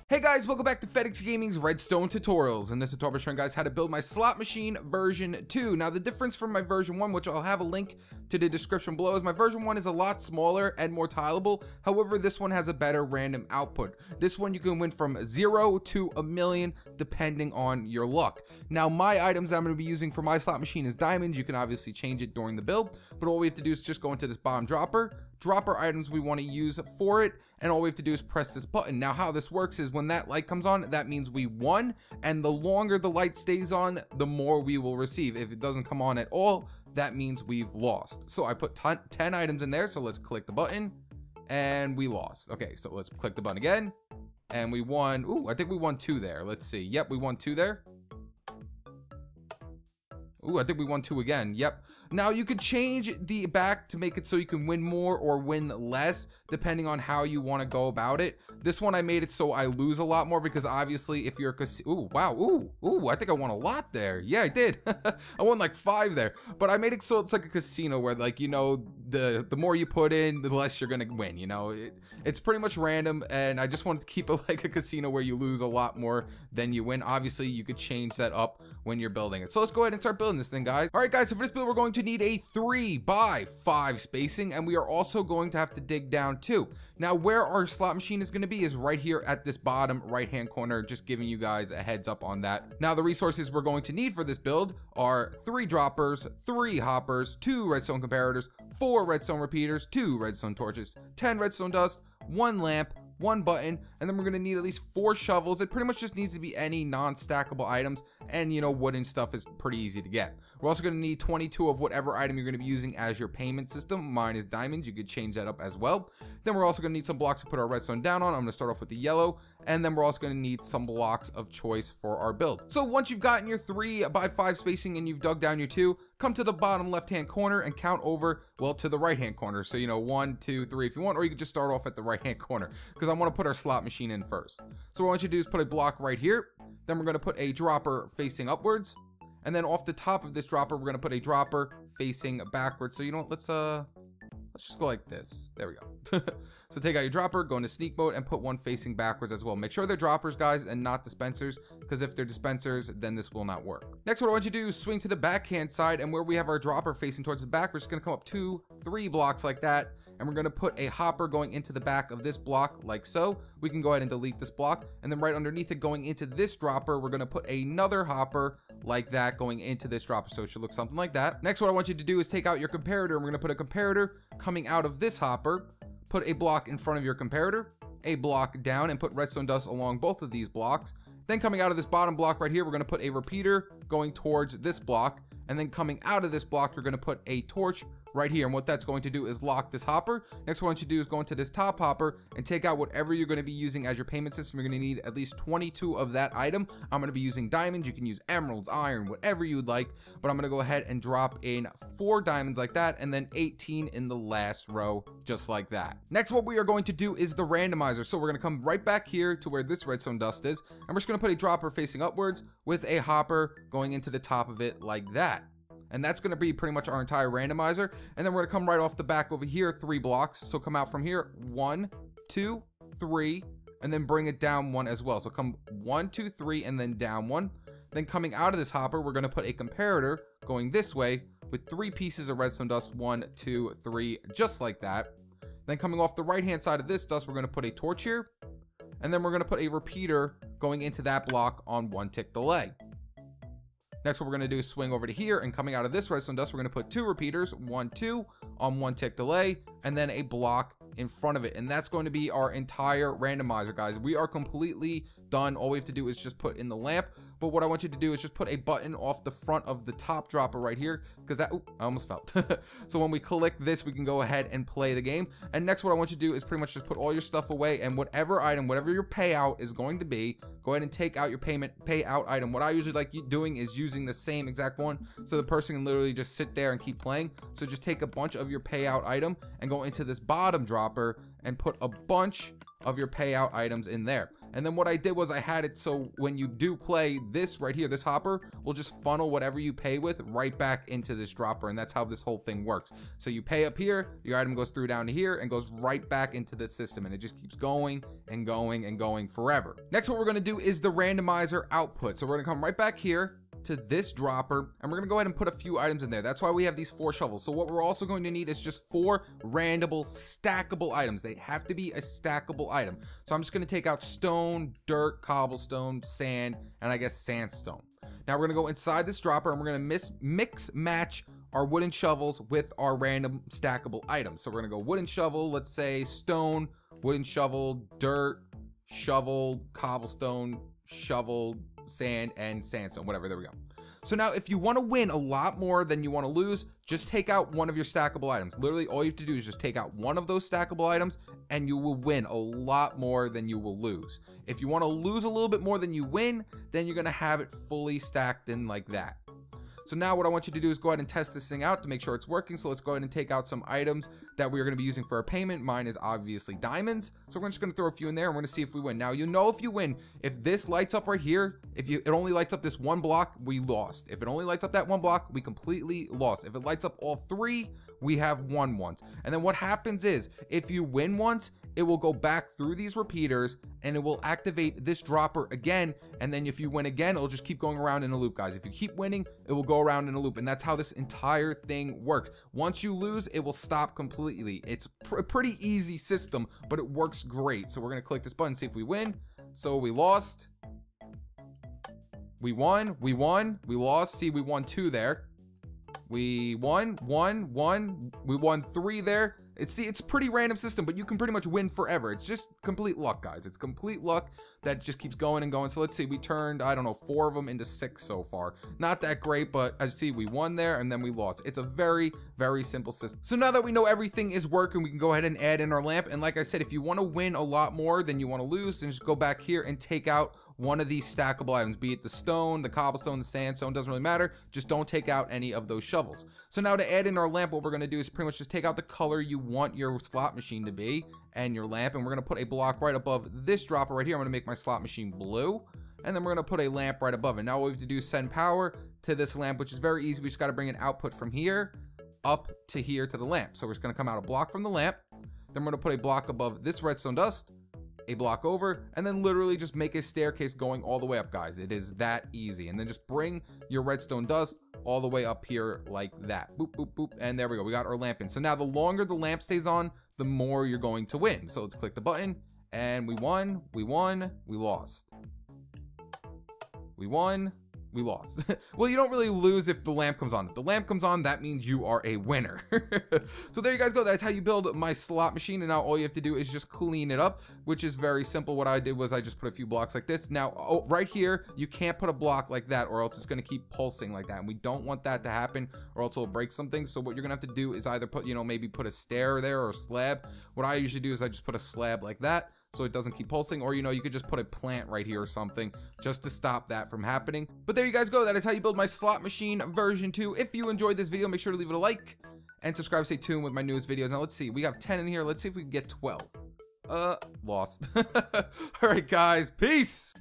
Hey guys, welcome back to FedEx Gaming's Redstone tutorials. In this tutorial, I'm showing guys how to build my slot machine version 2. Now the difference from my version 1, which I'll have a link to the description below, is my version 1 is a lot smaller and more tileable. However, this one has a better random output. This one you can win from 0 to a million depending on your luck. Now my items I'm going to be using for my slot machine is diamonds. You can obviously change it during the build, but all we have to do is just go into this bottom dropper, drop our items we want to use for it, and all we have to do is press this button. Now how this works is when that light comes on, that means we won, and the longer the light stays on, the more we will receive. If it doesn't come on at all, that means we've lost. So I put 10 items in there, so let's click the button, and we lost. Okay, so let's click the button again, and we won. Ooh, I think we won 2 there. Let's see. Yep, we won 2 there. Ooh, I think we won 2 again. Yep. Now you could change the back to make it so you can win more or win less depending on how you want to go about it. This one I made it so I lose a lot more because obviously if you're a ooh, wow, ooh, I think I won a lot there. Yeah, I did. I won like 5 there. But I made it so it's like a casino where, like, you know, the more you put in, the less you're gonna win, you know. It's pretty much random, and I just wanted to keep it like a casino where you lose a lot more than you win. Obviously you could change that up when you're building it. So let's go ahead and start building this thing, guys. All right guys, so for this build we're going to need a 3x5 spacing, and we are also going to have to dig down too. Now where our slot machine is going to be is right here at this bottom right hand corner, just giving you guys a heads up on that. Now the resources we're going to need for this build are 3 droppers, 3 hoppers, 2 redstone comparators, 4 redstone repeaters, 2 redstone torches, 10 redstone dust, 1 lamp, 1 button, and then we're going to need at least 4 shovels. It pretty much just needs to be any non-stackable items, and you know, wooden stuff is pretty easy to get. We're also going to need 22 of whatever item you're going to be using as your payment system. Mine is diamonds. You could change that up as well. Then we're also going to need some blocks to put our redstone down on. I'm going to start off with the yellow, and then we're also going to need some blocks of choice for our build. So once you've gotten your 3x5 spacing and you've dug down your 2, come to the bottom left hand corner and count over, well, to the right hand corner. So, you know, 1, 2, 3 if you want, or you can just start off at the right hand corner because I want to put our slot machine in first. So what I want you to do is put a block right here. Then we're going to put a dropper facing upwards, and then off the top of this dropper we're going to put a dropper facing backwards. So you know what, let's just go like this. There we go. So take out your dropper, go into sneak mode, and put one facing backwards as well. Make sure they're droppers, guys, and not dispensers, because if they're dispensers, then this will not work. Next, what I want you to do is swing to the backhand side, and where we have our dropper facing towards the back, we're just going to come up 2, 3 blocks like that, and we're going to put a hopper going into the back of this block like so. We can go ahead and delete this block, and then right underneath it going into this dropper, we're going to put another hopper like that going into this dropper, so it should look something like that. Next, what I want you to do is take out your comparator, and we're going to put a comparator coming out of this hopper, put a block in front of your comparator, a block down, and put redstone dust along both of these blocks. Then coming out of this bottom block right here, we're going to put a repeater going towards this block, and then coming out of this block, we're going to put a torch right here, and what that's going to do is lock this hopper. Next, what I want you to do is go into this top hopper and take out whatever you're going to be using as your payment system. You're going to need at least 22 of that item. I'm going to be using diamonds. You can use emeralds, iron, whatever you would like, but I'm going to go ahead and drop in 4 diamonds like that, and then 18 in the last row, just like that. Next, what we are going to do is the randomizer. So we're going to come right back here to where this redstone dust is, and we're just going to put a dropper facing upwards with a hopper going into the top of it like that. And that's going to be pretty much our entire randomizer. And then we're going to come right off the back over here, 3 blocks. So come out from here, 1, 2, 3, and then bring it down 1 as well. So come 1, 2, 3, and then down 1. Then coming out of this hopper, we're going to put a comparator going this way with 3 pieces of redstone dust, 1, 2, 3, just like that. Then coming off the right hand side of this dust, we're going to put a torch here. And then we're going to put a repeater going into that block on 1 tick delay. Next, what we're going to do is swing over to here, and coming out of this redstone dust, we're going to put 2 repeaters, 1, 2 on 1 tick delay, and then a block in front of it. And that's going to be our entire randomizer, guys. We are completely done. All we have to do is just put in the lamp. But what I want you to do is just put a button off the front of the top dropper right here, because that, I almost fell. So when we click this, we can go ahead and play the game. And next, what I want you to do is pretty much just put all your stuff away, and whatever item, whatever your payout is going to be, go ahead and take out your payout item. What I usually like doing is using the same exact one, so the person can literally just sit there and keep playing. So just take a bunch of your payout item and go into this bottom dropper and put a bunch of your payout items in there. And then what I did was I had it so when you do play, this right here, this hopper will just funnel whatever you pay with right back into this dropper, and that's how this whole thing works. So you pay up here, your item goes through down to here and goes right back into this system, and it just keeps going and going and going forever. Next, what we're going to do is the randomizer output. So we're going to come right back here to this dropper, and we're gonna go ahead and put a few items in there. That's why we have these 4 shovels. So what we're also going to need is just 4 randomable stackable items. They have to be a stackable item. So I'm just gonna take out stone, dirt, cobblestone, sand, and I guess sandstone. Now we're gonna go inside this dropper, and we're gonna mix match our wooden shovels with our random stackable items. So we're gonna go wooden shovel, let's say stone, wooden shovel, dirt, shovel, cobblestone, shovel, sand, and sandstone, whatever. There we go. So now if you want to win a lot more than you want to lose, just take out one of your stackable items. Literally all you have to do is just take out one of those stackable items, and you will win a lot more than you will lose. If you want to lose a little bit more than you win, then you're going to have it fully stacked in like that. So now what I want you to do is go ahead and test this thing out to make sure it's working. So let's go ahead and take out some items that we're going to be using for our payment. Mine is obviously diamonds. So we're just going to throw a few in there, and we're going to see if we win. Now, you know, if you win, if this lights up right here, it only lights up this one block, we lost. If it only lights up that one block, we completely lost. If it lights up all 3, we have won once. And then what happens is, if you win once, it will go back through these repeaters and it will activate this dropper again. And then if you win again, it'll just keep going around in a loop, guys. If you keep winning, it will go around in a loop. And that's how this entire thing works. Once you lose, it will stop completely. It's a pretty easy system, but it works great. So we're going to click this button, see if we win. So we lost. We won. We won. We lost. See, we won 2 there. We won. We won 3 there. It's pretty random system, but you can pretty much win forever. It's just complete luck, guys. It's complete luck that just keeps going and going. So let's see, we turned, I don't know, 4 of them into 6 so far. Not that great, but as you see, we won there and then we lost. It's a very, very simple system. So now that we know everything is working, we can go ahead and add in our lamp. And like I said, if you want to win a lot more than you want to lose, then just go back here and take out one of these stackable items, be it the stone, the cobblestone, the sandstone, doesn't really matter. Just don't take out any of those shovels. So now to add in our lamp, what we're going to do is pretty much just take out the color you want your slot machine to be and your lamp, and we're going to put a block right above this dropper right here. I'm going to make my slot machine blue, and then we're going to put a lamp right above it. Now what we have to do is send power to this lamp, which is very easy. We just got to bring an output from here up to here to the lamp. So we're just going to come out a block from the lamp, then we're going to put a block above this redstone dust, a block over, and then literally just make a staircase going all the way up, guys. It is that easy. And then just bring your redstone dust all the way up here like that. Boop, boop, boop. And there we go. We got our lamp in. So now the longer the lamp stays on, the more you're going to win. So let's click the button, and we won, we lost. We won, we lost. Well, you don't really lose if the lamp comes on. If the lamp comes on, that means you are a winner. So there you guys go. That's how you build my slot machine. And now all you have to do is just clean it up, which is very simple. What I did was I just put a few blocks like this. Now, right here, you can't put a block like that, or else it's going to keep pulsing like that. And we don't want that to happen, or else it'll break something. So what you're going to have to do is either put, maybe put a stair there or a slab. What I usually do is I just put a slab like that, so it doesn't keep pulsing, or you could just put a plant right here or something just to stop that from happening. But there you guys go. That is how you build my slot machine version 2. If you enjoyed this video, make sure to leave it a like and subscribe. Stay tuned with my newest videos. Now let's see, we have 10 in here. Let's see if we can get 12. Lost. All right, guys, peace.